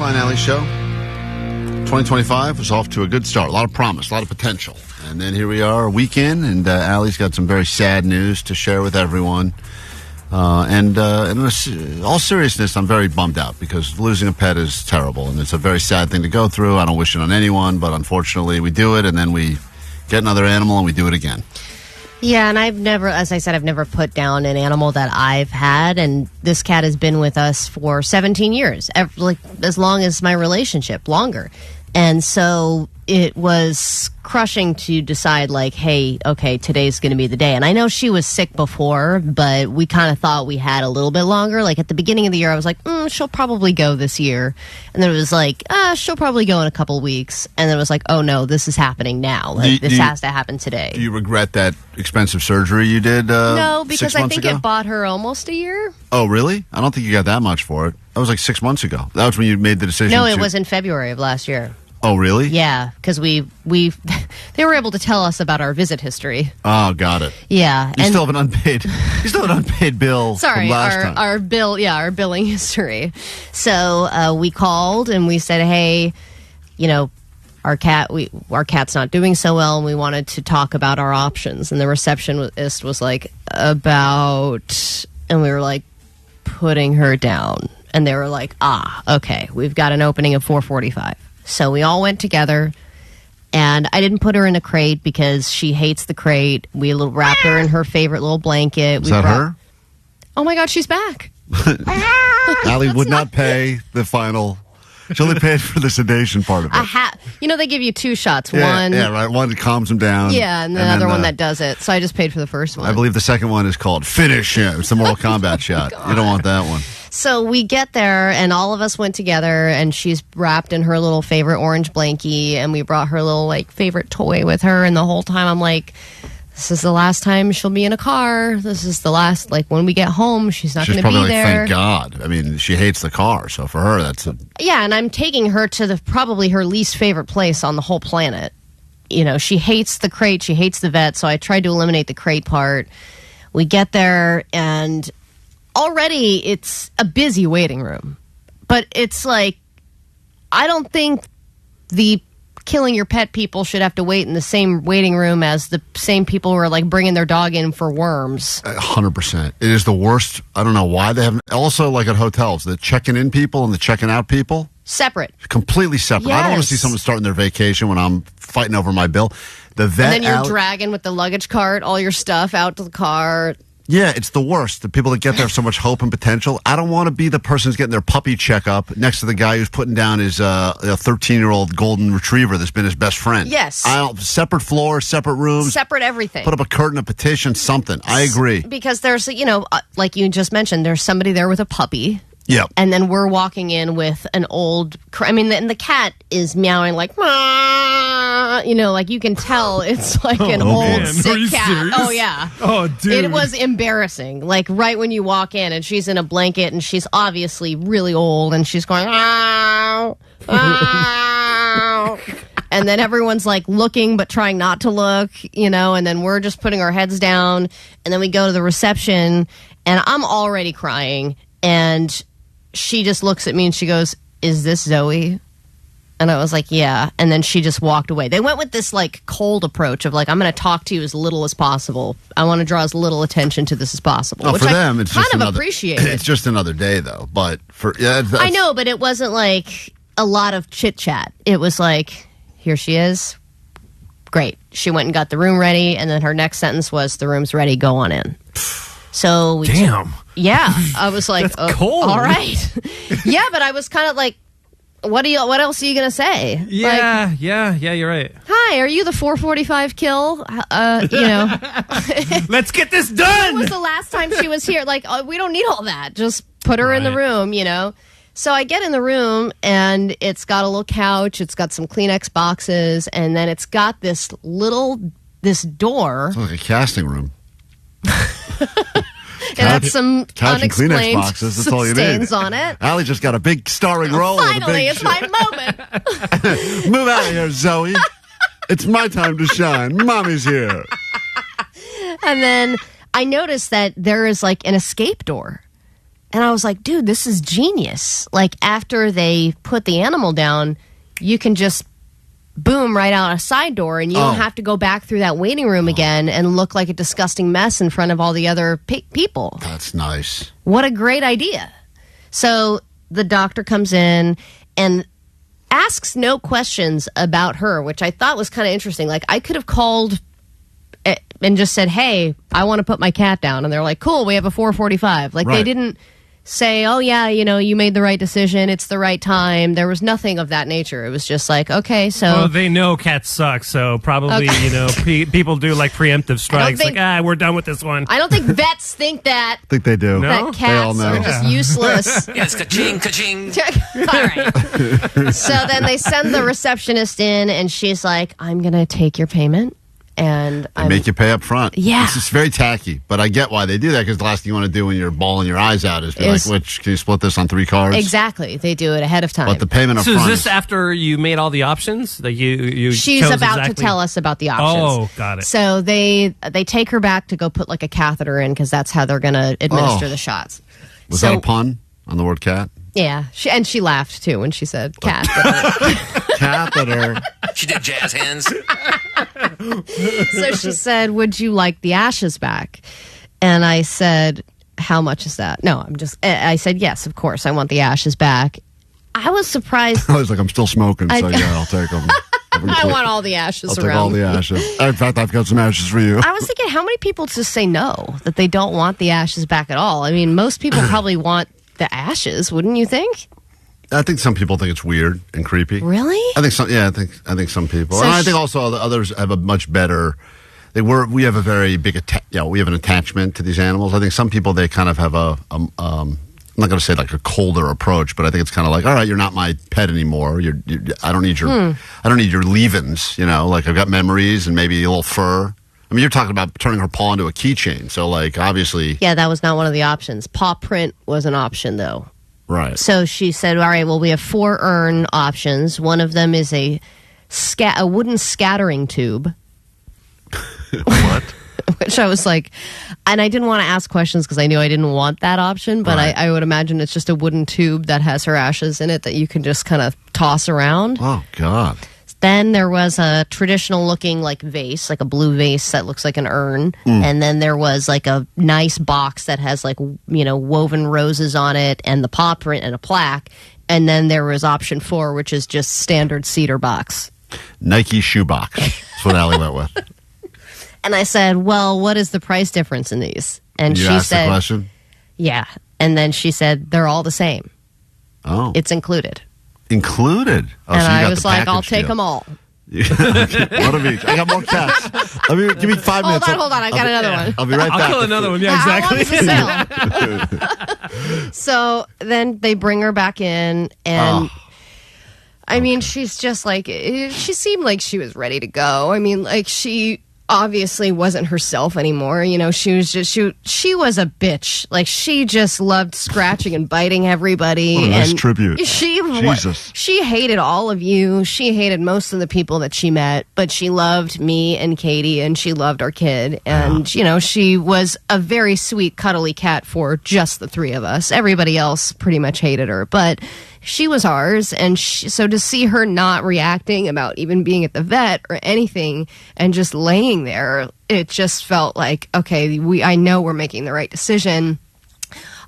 Klein Alley Show. 2025 was off to a good start. A lot of promise, a lot of potential. And then here we are, a week in, and Allie's got some very sad news to share with everyone. And in all seriousness, I'm very bummed out because losing a pet is terrible, and it's a very sad thing to go through. I don't wish it on anyone, but unfortunately we do it, and then we get another animal and we do it again. Yeah, and I've never, as I said, I've never put down an animal that I've had, and this cat has been with us for 17 years, like as long as my relationship, longer. And so it was crushing to decide, like, hey, okay, today's going to be the day. And I know she was sick before, but we kind of thought we had a little bit longer. Like, at the beginning of the year, I was like, she'll probably go this year. And then it was like, she'll probably go in a couple weeks. And then it was like, oh, no, this is happening now. Like, this has to happen today. Do you regret that expensive surgery you did No, because 6 I months think ago? it bought her almost a year. Oh, really? I don't think you got that much for it. That was like 6 months ago. That was when you made the decision. No, it was in February of last year. Oh, really? Yeah, because we they were able to tell us about our visit history. Oh, got it. Yeah, You still have an unpaid bill. Sorry, from last time. our bill. Yeah, our billing history. So we called and we said, hey, our cat's not doing so well, and we wanted to talk about our options. And the receptionist was like, and we were like, putting her down. And they were like, okay, we've got an opening at 4:45. So we all went together, and I didn't put her in a crate because she hates the crate. We wrapped her in her favorite little blanket. Is that her? Oh, my God, she's back. Allie would not pay the final. She only paid for the sedation part of it. They give you 2 shots. One that calms him down. Yeah, and the other one that does it. So I just paid for the first one. I believe the second one is called Finish Him. It's the Mortal Kombat shot. You don't want that one. So we get there, and all of us went together, and she's wrapped in her little favorite orange blankie, and we brought her little, favorite toy with her, and the whole time I'm like, this is the last time she'll be in a car. This is the last, when we get home, she's not going to be there. Thank God. I mean, she hates the car, so for her, that's Yeah, and I'm taking her to probably her least favorite place on the whole planet. She hates the crate, she hates the vet, so I tried to eliminate the crate part. We get there, and already it's a busy waiting room. But it's like, I don't think the killing your pet people should have to wait in the same waiting room as the same people who are bringing their dog in for worms. 100%. It is the worst. I don't know why they haven't. Also, like at hotels, the checking in people and the checking out people. Separate. Completely separate. Yes. I don't want to see someone starting their vacation when I'm fighting over my bill. The vet. And then you're dragging with the luggage cart all your stuff out to the car. Yeah, it's the worst. The people that get there have so much hope and potential. I don't want to be the person who's getting their puppy checkup next to the guy who's putting down his 13-year-old golden retriever that's been his best friend. Yes. Separate floors, separate rooms. Separate everything. Put up a curtain, a petition, something. I agree. Because there's, like you just mentioned, there's somebody there with a puppy. Yeah. And then we're walking in with an old... and the cat is meowing like... you can tell it's an old sick cat. Serious? Oh, yeah. Oh, dude. It was embarrassing. Right when you walk in, and she's in a blanket, and she's obviously really old, and she's going... Ow, ow. And then everyone's looking but trying not to look, and then we're just putting our heads down, and then we go to the reception, and I'm already crying, and she just looks at me and she goes, "Is this Zoey?" And I was like, "Yeah." And then she just walked away. They went with this cold approach of I'm going to talk to you as little as possible. I want to draw as little attention to this as possible. Well, which for I them, it's kind just of another, appreciated. It's just another day, though. But I know, but it wasn't a lot of chit chat. It was here she is. Great. She went and got the room ready, and then her next sentence was, "The room's ready. Go on in." So we damn. Yeah, I was like, That's cold. All right. Yeah, but I was kind of like, what else are you gonna say? Yeah, you're right. Hi, are you the 4:45 kill? Let's get this done. When was the last time she was here? We don't need all that. Just put her in the room, So I get in the room, and it's got a little couch. It's got some Kleenex boxes, and then it's got this door. It's like a casting room. It had some couch and Kleenex unexplained boxes. That's all you need. stains on it. Allie just got a big starring role. Finally, it's my moment. Move out of here, Zoey. It's my time to shine. Mommy's here. And then I noticed that there is an escape door. And I was like, dude, this is genius. Like, after they put the animal down, you can just boom right out a side door, and you don't have to go back through that waiting room again and look like a disgusting mess in front of all the other people. That's nice. What a great idea. So the doctor comes in and asks no questions about her, which I thought was kind of interesting. Like, I could have called and just said, hey, I want to put my cat down. And they're like, cool, we have a 4:45. Like, they didn't say, oh, yeah, you made the right decision. It's the right time. There was nothing of that nature. It was just like, okay, so. Well, they know cats suck, so probably, people do like preemptive strikes. Like, we're done with this one. I don't think vets think that. I think they do. That cats are just useless. Yes, ka-ching, ka-ching. All right. So then they send the receptionist in, and she's like, I'm going to take your payment. And they make you pay up front. Yeah. It's just very tacky, but I get why they do that, because the last thing you want to do when you're bawling your eyes out is be like, can you split this on 3 cards? Exactly. They do it ahead of time. But the payment up front. So is this after you made all the options? Like She's about to tell us about the options. Oh, got it. So they take her back to go put like a catheter in, because that's how they're going to administer the shots. Was that a pun on the word cat? Yeah. She laughed too when she said cat. Catheter. She did jazz hands. So she said, would you like the ashes back? And I said, how much is that? No, I said, yes, of course, I want the ashes back. I was surprised. I was like, I'm still smoking, so yeah, I'll take them. I want all the ashes I'll around. take all the ashes. In fact, I've got some ashes for you. I was thinking, how many people just say no, that they don't want the ashes back at all? I mean, most people probably want the ashes, wouldn't you think? I think some people think it's weird and creepy. Really? I think some. Yeah, I think some people, and I think also the others have a much better. We have a very big we have an attachment to these animals. I think some people, they kind of have I'm not going to say like a colder approach, but I think it's kind of like, all right, you're not my pet anymore. I don't need your I don't need your leave-ins. Like, I've got memories and maybe a little fur. I mean, you're talking about turning her paw into a keychain. So, like, obviously. Yeah, that was not one of the options. Paw print was an option, though. Right. So she said, all right, well, we have 4 urn options. One of them is a wooden scattering tube. What? Which I was like, and I didn't want to ask questions because I knew I didn't want that option, but I would imagine it's just a wooden tube that has her ashes in it that you can just kind of toss around. Oh, God. Then there was a traditional looking like vase, like a blue vase that looks like an urn. And then there was like a nice box that has like, woven roses on it and the paw print and a plaque. And then there was option 4, which is just standard cedar box. Nike shoebox. That's what Allie went with. And I said, well, what is the price difference in these? And you she asked said, the question? Yeah. And then she said, they're all the same. Oh. It's included. Included? Oh, and so you I got was the like, I'll package take deal. them all. One of each. I got more cats. Give me 5 minutes. Hold on. I got another one. I'll be right back. I'll kill another one. Yeah, exactly. How long is the sale? So then they bring her back in, and I mean, she's just like, she seemed like she was ready to go. I mean, like, she obviously wasn't herself anymore. She was just she was a bitch. Like, she just loved scratching and biting everybody. What a nice and tribute. Jesus. She hated all of you. She hated most of the people that she met, but she loved me and Katie, and she loved our kid. And she was a very sweet, cuddly cat for just the 3 of us. Everybody else pretty much hated her, but she was ours. And so to see her not reacting about even being at the vet or anything and just laying there, it just felt like, okay, I know we're making the right decision.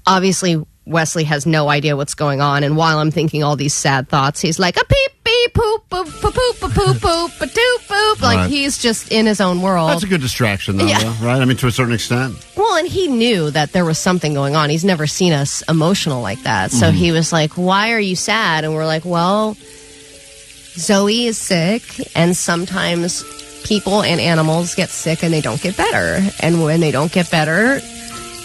Obviously, Wesley has no idea what's going on, and while I'm thinking all these sad thoughts, he's like, a peep, beep, poop, poop, poop, poop, poop, poop, a doop, poop. Like, he's just in his own world. That's a good distraction, though, right? I mean, to a certain extent. Well, and he knew that there was something going on. He's never seen us emotional like that. So he was like, why are you sad? And we're like, well, Zoey is sick, and sometimes people and animals get sick and they don't get better. And when they don't get better,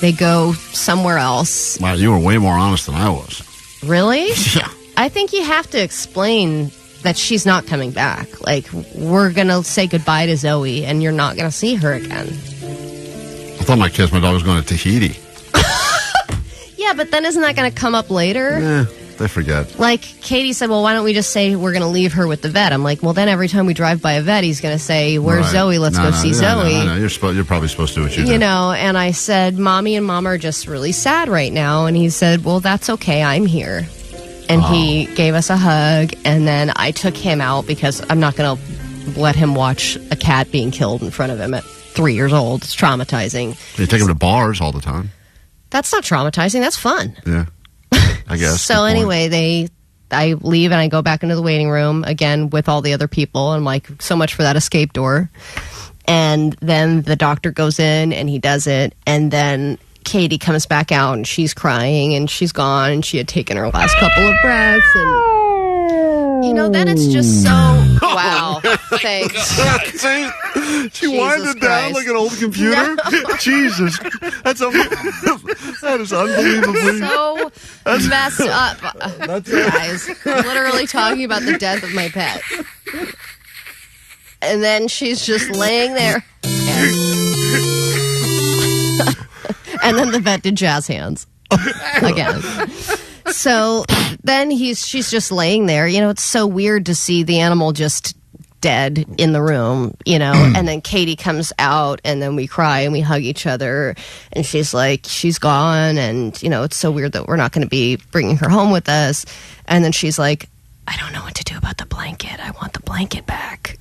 they go somewhere else. Wow, you were way more honest than I was. Really? Yeah. I think you have to explain that she's not coming back. Like, we're going to say goodbye to Zoey, and you're not going to see her again. I thought my dog was going to Tahiti. Yeah, but then isn't that going to come up later? They forget. Like, Katie said, well, why don't we just say we're going to leave her with the vet? I'm like, well, then every time we drive by a vet, he's going to say, where's Right. Zoe? Let's go see Zoe. No. You're probably supposed to do what you do. You know, and I said, Mommy and Mom are just really sad right now. And he said, well, that's okay. I'm here. And he gave us a hug. And then I took him out because I'm not going to let him watch a cat being killed in front of him at 3 years old. It's traumatizing. You take him to bars all the time. That's not traumatizing. That's fun. Yeah, I guess. So anyway, I leave and I go back into the waiting room again with all the other people. I'm like, so much for that escape door. And then the doctor goes in and he does it. And then Katie comes back out and she's crying and she's gone and she had taken her last couple of breaths. And, you know, then it's just so, wow, thanks. She winded down Christ. like an old computer. Jesus, that is unbelievably. So messed up. Guys, I'm literally talking about the death of my pet. And then she's just laying there. And then the vet did jazz hands again. So then she's just laying there. You know, it's so weird to see the animal just dead in the room, you know. And then Katie comes out and then we cry and we hug each other and she's like, she's gone. And, you know, it's so weird that we're not going to be bringing her home with us. And then she's like, I don't know what to do about the blanket. I want the blanket back.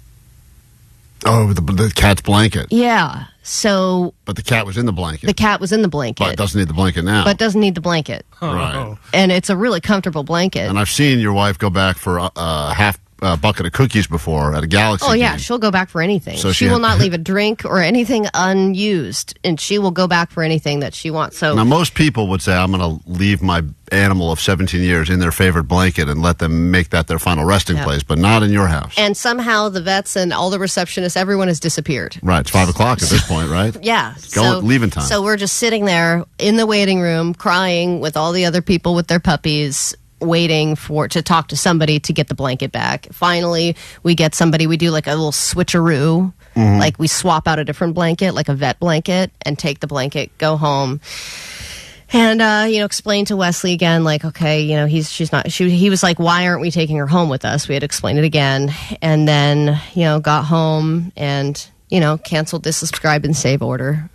Oh, the cat's blanket. Yeah. So But the cat was in the blanket. the cat was in the blanket. But doesn't need the blanket now. But doesn't need the blanket. Right. And it's a really comfortable blanket. And I've seen your wife go back for a half bucket of cookies before at a Galaxy Oh, yeah. game. She'll go back for anything. So she she will had- not leave a drink or anything unused. And she will go back for anything that she wants. So Now, most people would say, I'm going to leave my animal of 17 years in their favorite blanket and let them make that their final resting place, but not in your house. And somehow the vets and all the receptionists, everyone has disappeared. Right. It's 5 o'clock at this point, right? Yeah. Leaving time. So we're just sitting there in the waiting room crying with all the other people with their puppies, waiting to talk to somebody to get the blanket back. Finally, we get somebody. We do like a little switcheroo. Like we swap out a different blanket, like a vet blanket, and take the blanket, go home. And, you know, explain to Wesley again, like, okay, you know, he was like, why aren't we taking her home with us? We had explained it again. And then, you know, got home and, you know, canceled the subscribe and save order.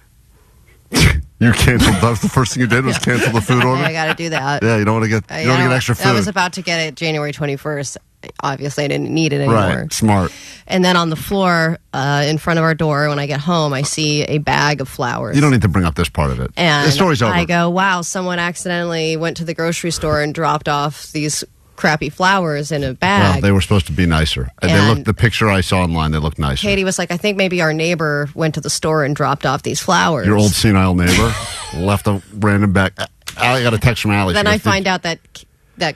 You canceled. That was the first thing you did was cancel the food order? I got to do that. Yeah, you don't want to get extra food. I was about to get it January 21st. Obviously, I didn't need it anymore. Right, smart. And then on the floor in front of our door, when I get home, I see a bag of flowers. You don't need to bring up this part of it. And the story's over. I go, wow, someone accidentally went to the grocery store and dropped off these crappy flowers in a bag. Well, they were supposed to be nicer. And the picture I saw online, they looked nicer. Katie was like, I think maybe our neighbor went to the store and dropped off these flowers. Your old senile neighbor left a random bag. I got a text from Allie. Then I find out that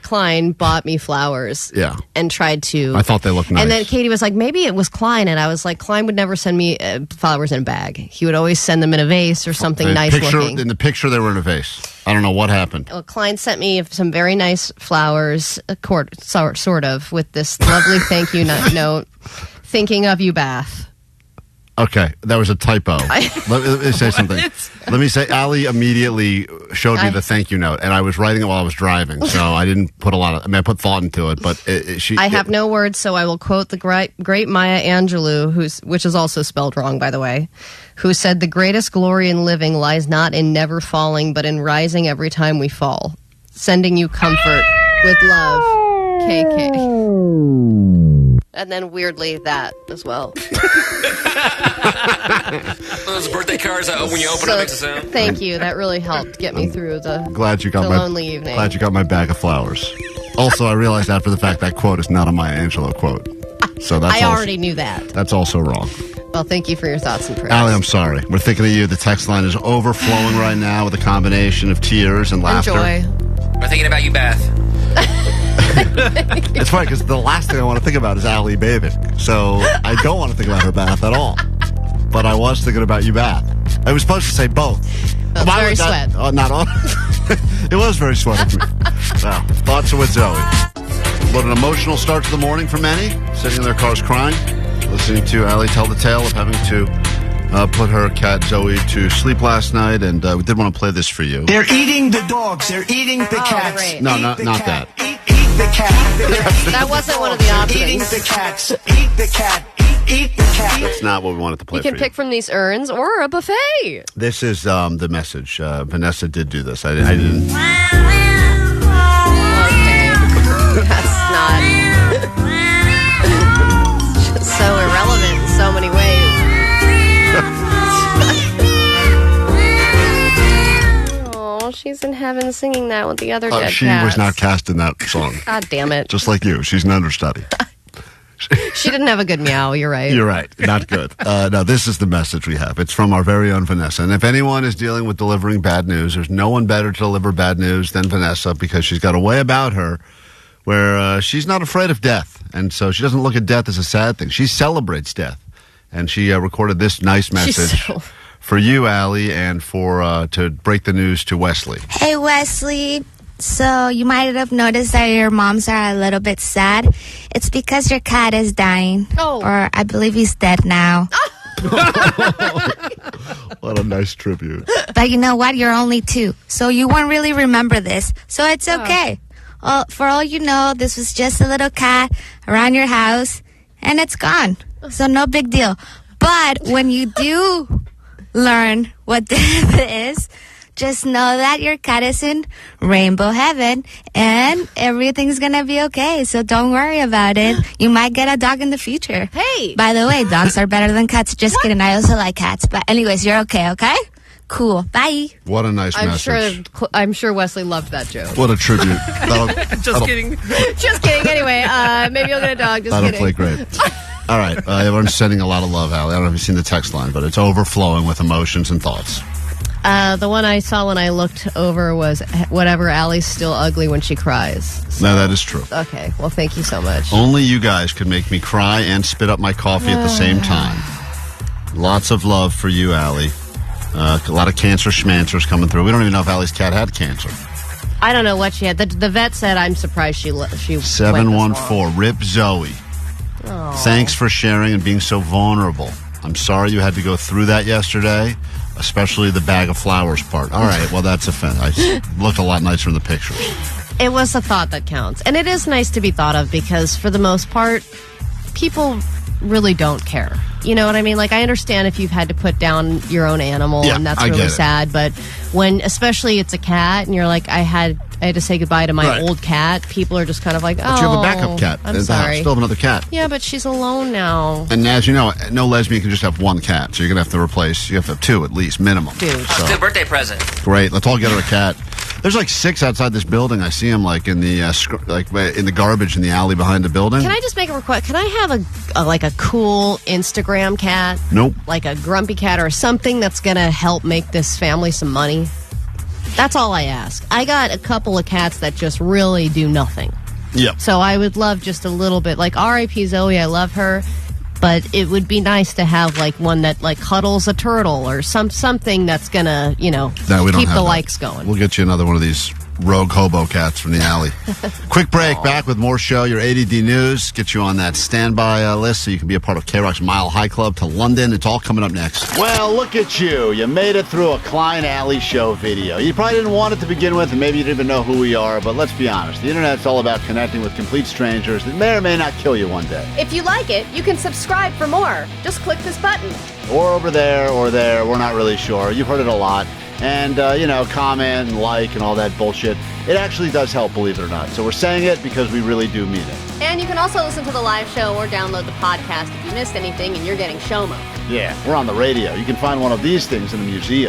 Klein bought me flowers. Yeah. And tried to. I thought they looked nice. And then Katie was like, maybe it was Klein. And I was like, Klein would never send me flowers in a bag. He would always send them in a vase or something nice looking. In the picture, they were in a vase. I don't know what happened. Well, Klein sent me some very nice flowers, sort of, with this lovely thank you note. Thinking of you, Bath. Okay, that was a typo. Let me say something. Let me say, Allie immediately showed me the thank you note, and I was writing it while I was driving, so I didn't put I put thought into it, but I have no words, so I will quote the great Maya Angelou, which is also spelled wrong, by the way, who said, the greatest glory in living lies not in never falling, but in rising every time we fall. Sending you comfort with love, KK. And then weirdly that as well. Those birthday cards when you open it makes a sound. Thank you. That really helped get me through the lonely evening. Glad you got my bag of flowers. Also, I realized after the fact that quote is not a Maya Angelou quote. So I already knew that. That's also wrong. Well, thank you for your thoughts and prayers. Allie, I'm sorry. We're thinking of you. The text line is overflowing right now with a combination of tears and laughter. Enjoy. We're thinking about you, Beth. It's funny because the last thing I want to think about is Allie bathing. So I don't want to think about her bath at all. But I was thinking about you bath. I was supposed to say both. Well, very sweat. Not all. It was very sweaty for me. Wow. Thoughts with Zoey. What an emotional start to the morning for many. Sitting in their cars crying. Listening to Allie tell the tale of having to put her cat Zoey to sleep last night, and we did want to play this for you. They're eating the dogs. They're eating the cats. Great. No, not that. Eat the cat. That wasn't one of the options. Eating the cats. Eat the cat. Eat the cat. That's not what we wanted to play You can for pick from these urns or a buffet. This is the message. Vanessa did do this. I didn't. Okay. That's not just so irrelevant in so many ways. Oh, she's in heaven singing that with the other dead She cats. was not cast in that song. God damn it. Just like you. She's an understudy. She didn't have a good meow. You're right. You're right. Not good. No, this is the message we have. It's from our very own Vanessa. And if anyone is dealing with delivering bad news, there's no one better to deliver bad news than Vanessa, because she's got a way about her where she's not afraid of death. And so she doesn't look at death as a sad thing. She celebrates death. And she recorded this nice message for you, Allie, and for to break the news to Wesley. Hey, Wesley. So you might have noticed that your moms are a little bit sad. It's because your cat is dying. Oh. Or I believe he's dead now. What a nice tribute. But you know what? You're only 2. So you won't really remember this. So it's okay. For all you know, this was just a little cat around your house. And it's gone. So no big deal. But when you do learn what death is, just know that your cat is in rainbow heaven and everything's gonna be okay. So don't worry about it. You might get a dog in the future. Hey! By the way, dogs are better than cats. Just kidding. I also like cats. But anyways, you're okay, okay? Cool. Bye. What a nice message. I'm sure Wesley loved that joke. What a tribute. Just kidding. Just kidding. Anyway, maybe you'll get a dog. Just That'll kidding. play great. All right. Everyone's sending a lot of love, Allie. I don't know if you've seen the text line, but it's overflowing with emotions and thoughts. The one I saw when I looked over was whatever, Allie's still ugly when she cries. No, that is true. Okay, well, thank you so much. Only you guys could make me cry and spit up my coffee at the same time. Lots of love for you, Allie. A lot of cancer schmancers coming through. We don't even know if Allie's cat had cancer. I don't know what she had. The vet said I'm surprised she went this long. 714, Rip Zoe. Thanks for sharing and being so vulnerable. I'm sorry you had to go through that yesterday, especially the bag of flowers part. All right, well, that's I looked a lot nicer in the pictures. It was a thought that counts. And it is nice to be thought of because, for the most part, people really don't care. You know what I mean? Like, I understand if you've had to put down your own animal, Yeah, and that's I really get it. sad. But when, especially it's a cat, and you're like, I had to say goodbye to my Right. old cat, people are just kind of like, oh, But you have a backup cat I'm in the house. sorry. Still have another cat. Yeah, but she's alone now. And as you know, no lesbian can just have one cat. So you're going to have to replace, you have to have 2 at least, minimum. Dude. So, Good birthday present. great. Let's all get her a cat. There's like 6 outside this building. I see them like in the in the garbage in the alley behind the building. Can I just make a request? Can I have a cool Instagram cat? Nope. Like a grumpy cat or something that's going to help make this family some money? That's all I ask. I got a couple of cats that just really do nothing. Yep. So I would love just a little bit, like R.I.P. Zoey, I love her, but it would be nice to have like one that like cuddles a turtle or something that's gonna, No, we don't keep have the that. likes going. We'll get you another one of these rogue hobo cats from the alley. Quick break. Back with more show. Your ADD news. Get you on that standby list so you can be a part of KROQ's Mile High Club to London. It's all coming up next. Well, look at you. You made it through a Klein Alley show video. You probably didn't want it to begin with, and maybe you didn't even know who we are, but let's be honest. The internet's all about connecting with complete strangers that may or may not kill you one day. If you like it, you can subscribe for more. Just click this button. Or over there, or there. We're not really sure. You've heard it a lot. And, comment and like and all that bullshit. It actually does help, believe it or not. So we're saying it because we really do mean it. And you can also listen to the live show or download the podcast if you missed anything and you're getting show mode. Yeah, we're on the radio. You can find one of these things in the museum.